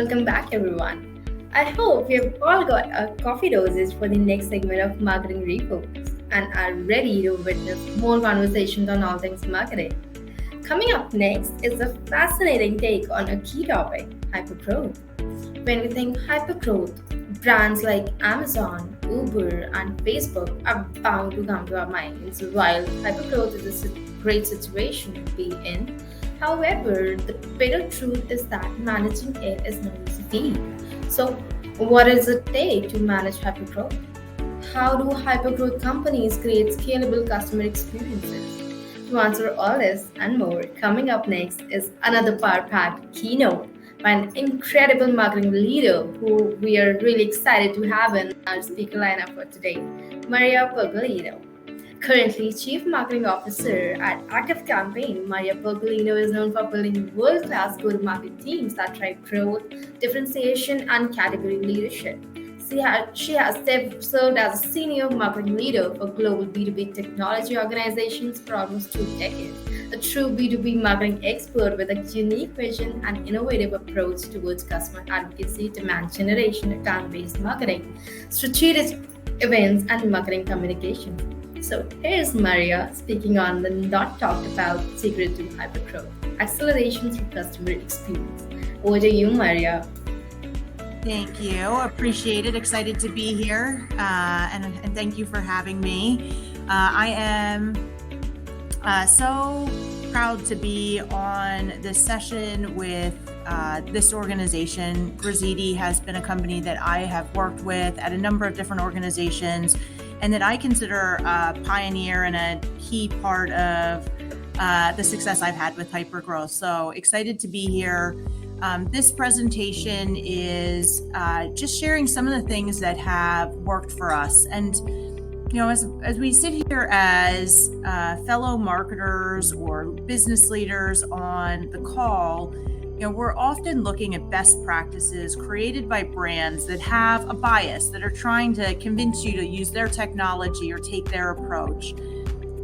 Welcome back, everyone. I hope you have all got a coffee doses for the next segment of Marketing Refocus and are ready to witness more conversations on all things marketing. Coming up next is a fascinating take on a key topic, hypergrowth. When we think hypergrowth, brands like Amazon, Uber, and Facebook are bound to come to our minds. While hypergrowth is a great situation to be in, however, the bitter truth is that managing it is no easy feat. So, what does it take to manage hypergrowth? How do hypergrowth companies create scalable customer experiences? To answer all this and more, coming up next is another power packed keynote by an incredible marketing leader who we are really excited to have in our speaker lineup for today, Maria Pergolino. Currently Chief Marketing Officer at ActiveCampaign, Maria Pergolino is known for building world-class go-to-market teams that drive growth, differentiation, and category leadership. She has served as a senior marketing leader for global B2B technology organizations for almost 2 decades, a true B2B marketing expert with a unique vision and innovative approach towards customer advocacy, demand generation, account-based marketing, strategic events, and marketing communication. So here's Maria speaking on the not talked about secret to hypergrowth, acceleration through customer experience. Over to you, Maria. Thank you. Appreciate it. Excited to be here. And thank you for having me. I am so proud to be on this session with this organization. Grazidi has been a company that I have worked with at a number of different organizations and that I consider a pioneer and a key part of the success I've had with Hypergrowth. So excited to be here. This presentation is just sharing some of the things that have worked for us. And, you know, as we sit here as fellow marketers or business leaders on the call, you know, we're often looking at best practices created by brands that have a bias, that are trying to convince you to use their technology or take their approach.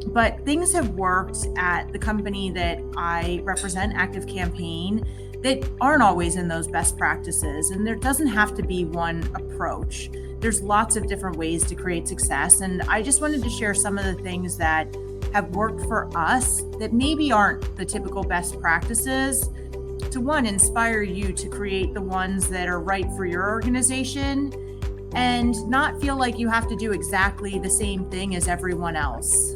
But things have worked at the company that I represent, ActiveCampaign, that aren't always in those best practices. And there doesn't have to be one approach. There's lots of different ways to create success. And I just wanted to share some of the things that have worked for us that maybe aren't the typical best practices to, one, inspire you to create the ones that are right for your organization and not feel like you have to do exactly the same thing as everyone else.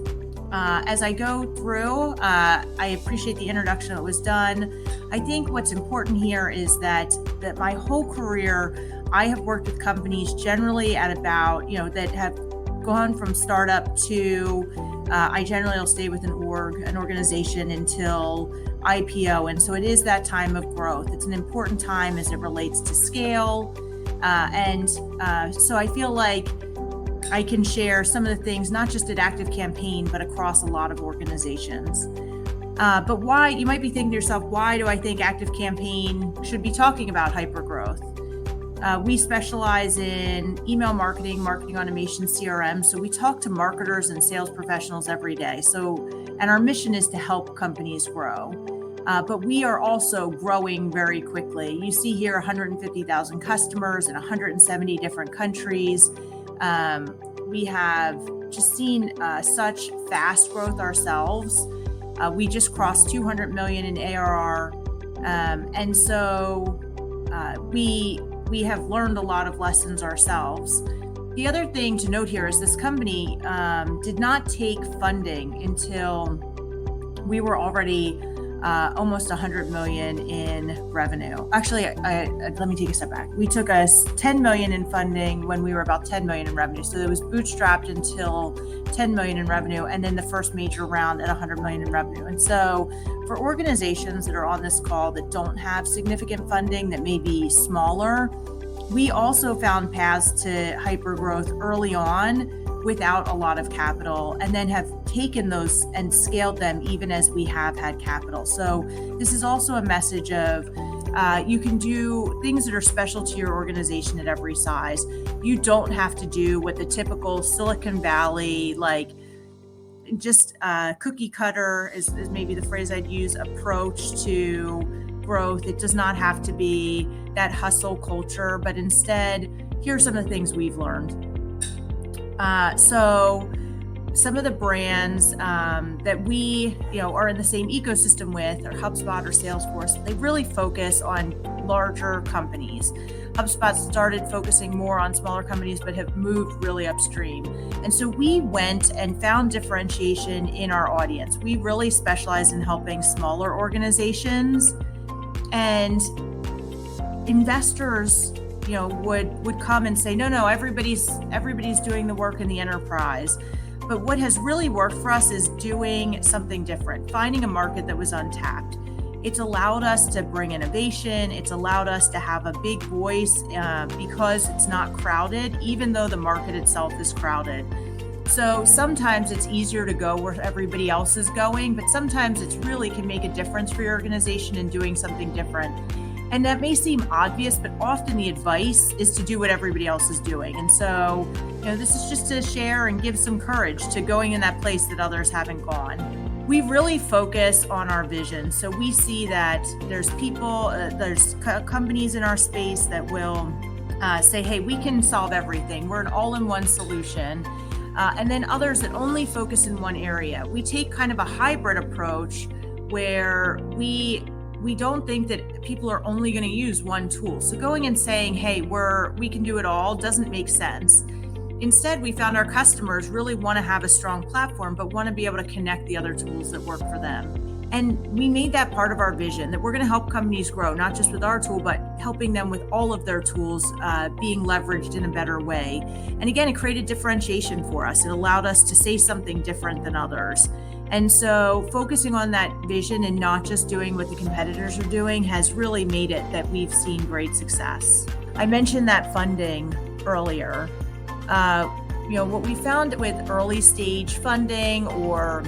As I go through, I appreciate the introduction that was done. I think what's important here is that my whole career, I have worked with companies generally at about, you know, that have gone from startup to, I generally will stay with an organization until IPO. And so it is that time of growth. It's an important time as it relates to scale. So I feel like I can share some of the things, not just at ActiveCampaign, but across a lot of organizations. But why, you might be thinking to yourself, why do I think ActiveCampaign should be talking about hypergrowth? We specialize in email marketing, marketing automation, CRM. So we talk to marketers and sales professionals every day. And our mission is to help companies grow. But we are also growing very quickly. You see here 150,000 customers in 170 different countries. We have just seen such fast growth ourselves. We just crossed 200 million in ARR. And so we have learned a lot of lessons ourselves. The other thing to note here is this company did not take funding until we were already almost 100 million in revenue. Actually, let me take a step back. We took us 10 million in funding when we were about 10 million in revenue. So it was bootstrapped until 10 million in revenue, and then the first major round at 100 million in revenue. And so for organizations that are on this call that don't have significant funding, that may be smaller, we also found paths to hypergrowth early on without a lot of capital, and then have taken those and scaled them even as we have had capital. So this is also a message of you can do things that are special to your organization at every size. You don't have to do what the typical Silicon Valley, like just cookie cutter is maybe the phrase I'd use, approach to growth. It does not have to be that hustle culture, but instead, here's some of the things we've learned. So some of the brands that we are in the same ecosystem with, or HubSpot or Salesforce, they really focus on larger companies. HubSpot started focusing more on smaller companies, but have moved really upstream. And so we went and found differentiation in our audience. We really specialize in helping smaller organizations, and investors would come and say, no, everybody's doing the work in the enterprise. But what has really worked for us is doing something different, finding a market that was untapped. It's allowed us to bring innovation. It's allowed us to have a big voice because it's not crowded, even though the market itself is crowded. So sometimes it's easier to go where everybody else is going, but sometimes it really can make a difference for your organization in doing something different. And that may seem obvious, but often the advice is to do what everybody else is doing. And so, this is just to share and give some courage to going in that place that others haven't gone. We really focus on our vision. So we see that there's people, there's companies in our space that will say, hey, we can solve everything. We're an all-in-one solution. And then others that only focus in one area. We take kind of a hybrid approach where we don't think that people are only going to use one tool. So going and saying, hey, we can do it all doesn't make sense. Instead, we found our customers really want to have a strong platform, but want to be able to connect the other tools that work for them. And we made that part of our vision, that we're going to help companies grow, not just with our tool, but helping them with all of their tools being leveraged in a better way. And again, it created differentiation for us. It allowed us to say something different than others. And so focusing on that vision and not just doing what the competitors are doing has really made it that we've seen great success. I mentioned that funding earlier. What we found with early stage funding or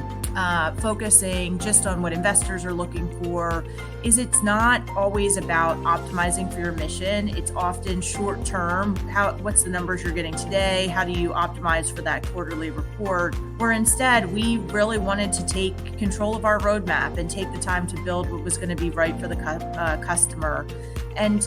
focusing just on what investors are looking for is it's not always about optimizing for your mission. It's often short term. What's the numbers you're getting today? How do you optimize for that quarterly report? Where instead we really wanted to take control of our roadmap and take the time to build what was going to be right for the customer. And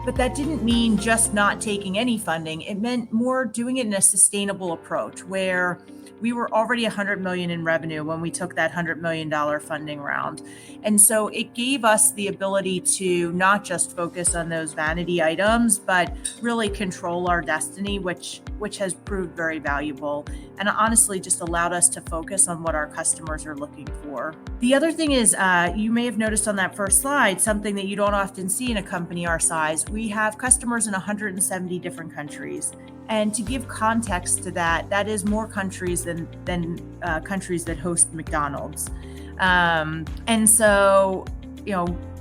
but that didn't mean just not taking any funding. It meant more doing it in a sustainable approach where we were already $100 million in revenue when we took that $100 million funding round. And so it gave us the ability to not just focus on those vanity items, but really control our destiny, which has proved very valuable and honestly just allowed us to focus on what our customers are looking for. The other thing is, you may have noticed on that first slide, something that you don't often see in a company our size. We have customers in 170 different countries. And to give context to that is more countries than countries that host McDonald's. And so,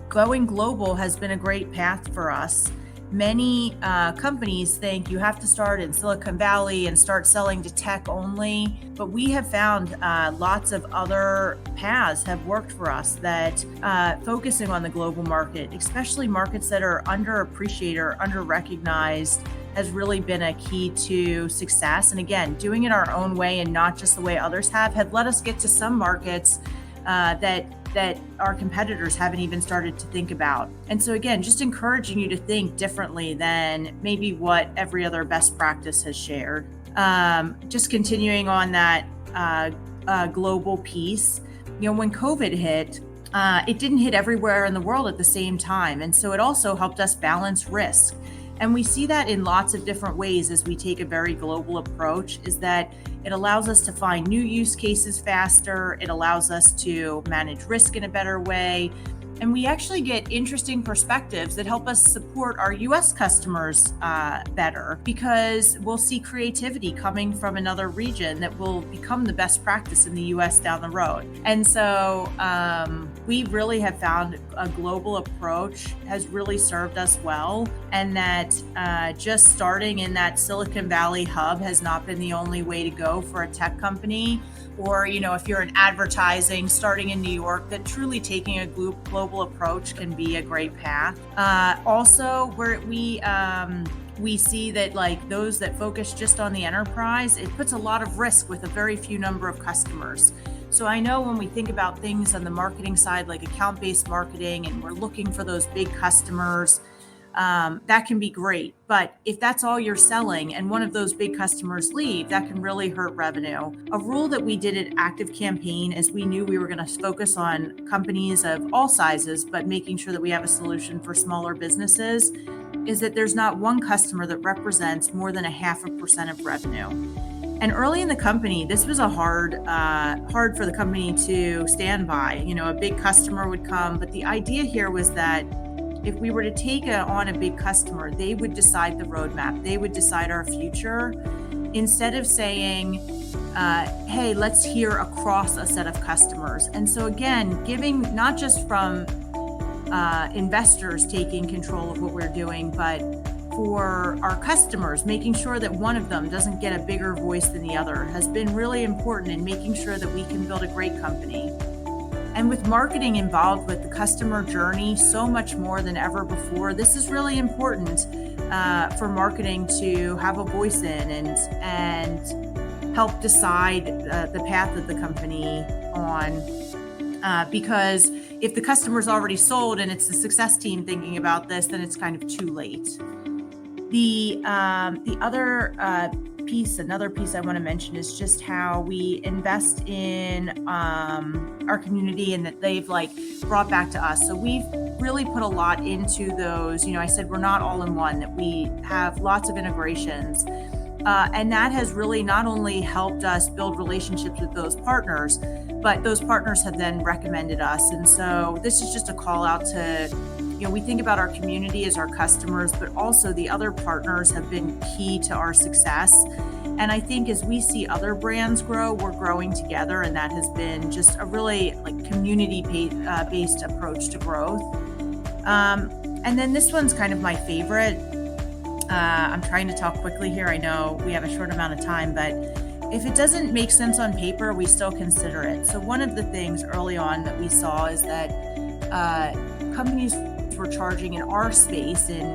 going global has been a great path for us. Many companies think you have to start in Silicon Valley and start selling to tech only, but we have found lots of other paths have worked for us that focusing on the global market, especially markets that are underappreciated or under-recognized, has really been a key to success. And again, doing it our own way and not just the way others have led us get to some markets that our competitors haven't even started to think about. And so again, just encouraging you to think differently than maybe what every other best practice has shared. Just continuing on that global piece, when COVID hit, it didn't hit everywhere in the world at the same time. And so it also helped us balance risk. And we see that in lots of different ways as we take a very global approach, is that it allows us to find new use cases faster. It allows us to manage risk in a better way. And we actually get interesting perspectives that help us support our US customers better, because we'll see creativity coming from another region that will become the best practice in the US down the road. And so we really have found a global approach has really served us well, and that just starting in that Silicon Valley hub has not been the only way to go for a tech company. Or, if you're in advertising, starting in New York, that truly taking a global approach can be a great path. Also, where we see that like those that focus just on the enterprise, it puts a lot of risk with a very few number of customers. So I know when we think about things on the marketing side, like account-based marketing, and we're looking for those big customers, that can be great. But if that's all you're selling and one of those big customers leave, that can really hurt revenue. A rule that we did at ActiveCampaign is we knew we were going to focus on companies of all sizes, but making sure that we have a solution for smaller businesses, is that there's not one customer that represents more than 0.5% of revenue. And early in the company, this was hard for the company to stand by. A big customer would come, but the idea here was that if we were to take on a big customer, they would decide the roadmap. They would decide our future, instead of saying, hey, let's hear across a set of customers. And so again, giving not just from investors taking control of what we're doing, but for our customers, making sure that one of them doesn't get a bigger voice than the other has been really important in making sure that we can build a great company. And with marketing involved with the customer journey so much more than ever before, this is really important for marketing to have a voice in and help decide the path of the company on. Because if the customer's already sold and it's the success team thinking about this, then it's kind of too late. The another piece I want to mention is just how we invest in our community and that they've brought back to us. So we've really put a lot into those. I said we're not all in one, that we have lots of integrations. And that has really not only helped us build relationships with those partners, but those partners have then recommended us. And so this is just a call out to, we think about our community as our customers, but also the other partners have been key to our success. And I think as we see other brands grow, we're growing together. And that has been just a really community-based approach to growth. And then this one's kind of my favorite. I'm trying to talk quickly here. I know we have a short amount of time, but if it doesn't make sense on paper, we still consider it. So one of the things early on that we saw is that companies were charging in our space in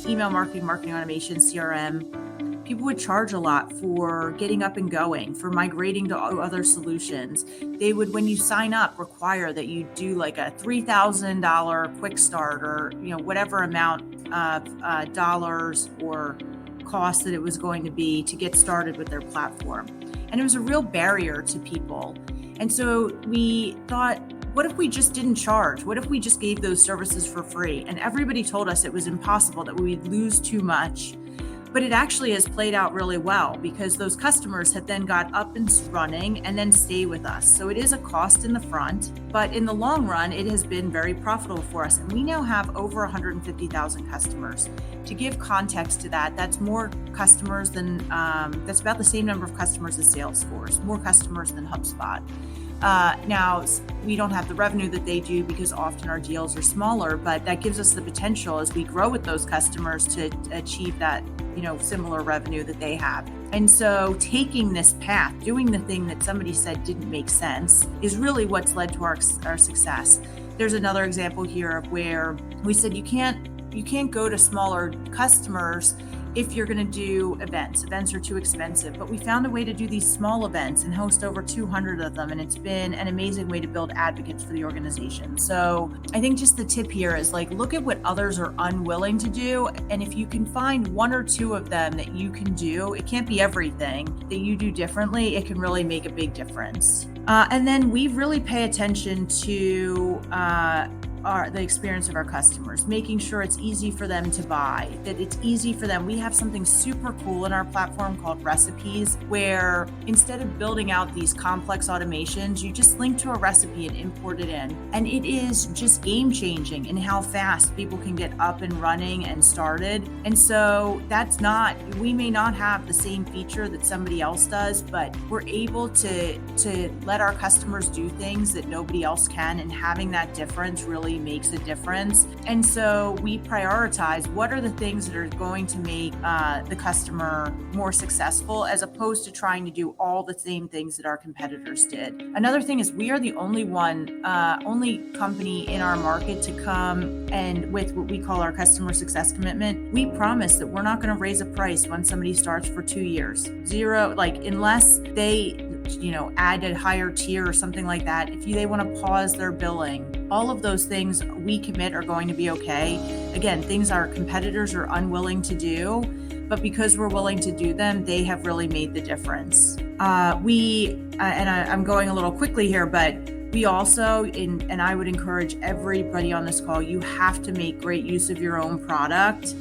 email marketing, marketing automation, CRM. People would charge a lot for getting up and going, for migrating to other solutions. They would, when you sign up, require that you do a $3,000 quick start or whatever amount of dollars or cost that it was going to be to get started with their platform. And it was a real barrier to people. And so we thought, what if we just didn't charge? What if we just gave those services for free? And everybody told us it was impossible, that we'd lose too much. But it actually has played out really well, because those customers have then got up and running and then stay with us. So it is a cost in the front, but in the long run, it has been very profitable for us. And we now have over 150,000 customers. To give context to that, that's more customers than, that's about the same number of customers as Salesforce, more customers than HubSpot. Now, we don't have the revenue that they do because often our deals are smaller, but that gives us the potential as we grow with those customers to achieve that, similar revenue that they have. And so taking this path, doing the thing that somebody said didn't make sense, is really what's led to our success. There's another example here of where we said you can't go to smaller customers if you're going to do events. Events are too expensive, but we found a way to do these small events and host over 200 of them. And it's been an amazing way to build advocates for the organization. So I think just the tip here is look at what others are unwilling to do. And if you can find one or two of them that you can do, it can't be everything that you do differently. It can really make a big difference. And then we really pay attention to the experience of our customers, making sure it's easy for them to buy, that it's easy for them. We have something super cool in our platform called recipes, where instead of building out these complex automations, you just link to a recipe and import it in. And it is just game changing in how fast people can get up and running and started. And so we may not have the same feature that somebody else does, but we're able to let our customers do things that nobody else can. And having that difference really makes a difference. And so we prioritize what are the things that are going to make the customer more successful, as opposed to trying to do all the same things that our competitors did. Another thing is we are the only company in our market to come and with what we call our customer success commitment. We promise that we're not going to raise a price when somebody starts for 2 years. Zero, unless they add a higher tier or something like that. If they want to pause their billing, all of those things we commit are going to be okay. Again, things our competitors are unwilling to do, but because we're willing to do them, they have really made the difference. I'm going a little quickly here, but we also, and I would encourage everybody on this call, you have to make great use of your own product.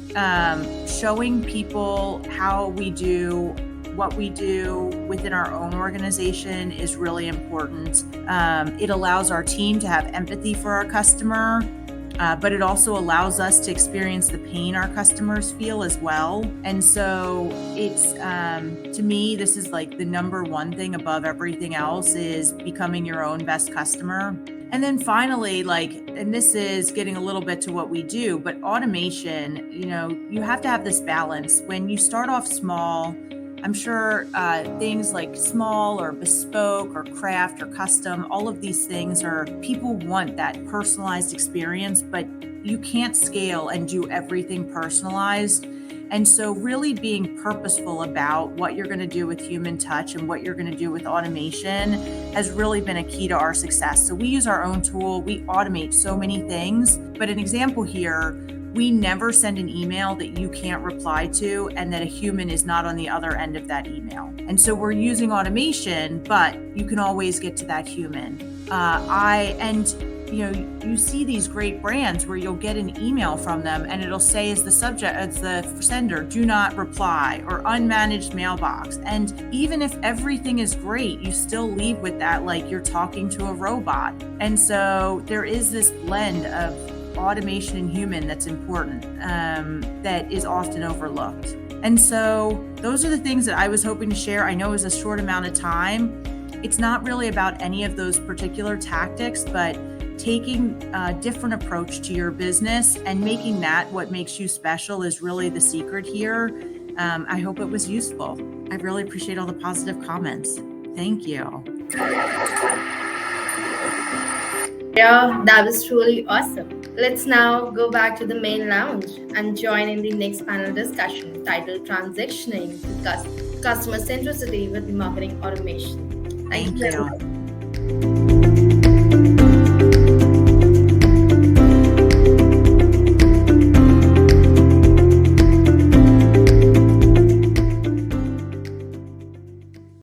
Showing people how we do what we do within our own organization is really important. It allows our team to have empathy for our customer, but it also allows us to experience the pain our customers feel as well. And so it's, to me, this is like the number one thing above everything else is becoming your own best customer. And then finally, and this is getting a little bit to what we do, but automation, you have to have this balance. When you start off small, I'm sure things like small or bespoke or craft or custom, all of these things people want that personalized experience, but you can't scale and do everything personalized. And so really being purposeful about what you're going to do with human touch and what you're going to do with automation has really been a key to our success. So we use our own tool, we automate so many things, but an example here, we never send an email that you can't reply to and that a human is not on the other end of that email. And so we're using automation, but you can always get to that human. You see these great brands where you'll get an email from them and it'll say as the sender, do not reply or unmanaged mailbox. And even if everything is great, you still leave with that like you're talking to a robot. And so there is this blend of automation and human that's important, that is often overlooked. And so those are the things that I was hoping to share. I know it was a short amount of time. It's not really about any of those particular tactics, but taking a different approach to your business and making that what makes you special is really the secret here. I hope it was useful. I really appreciate all the positive comments. Thank you. Yeah, that was truly awesome. Let's now go back to the main lounge and join in the next panel discussion titled Transitioning to Customer Centricity with Marketing Automation. Thank you.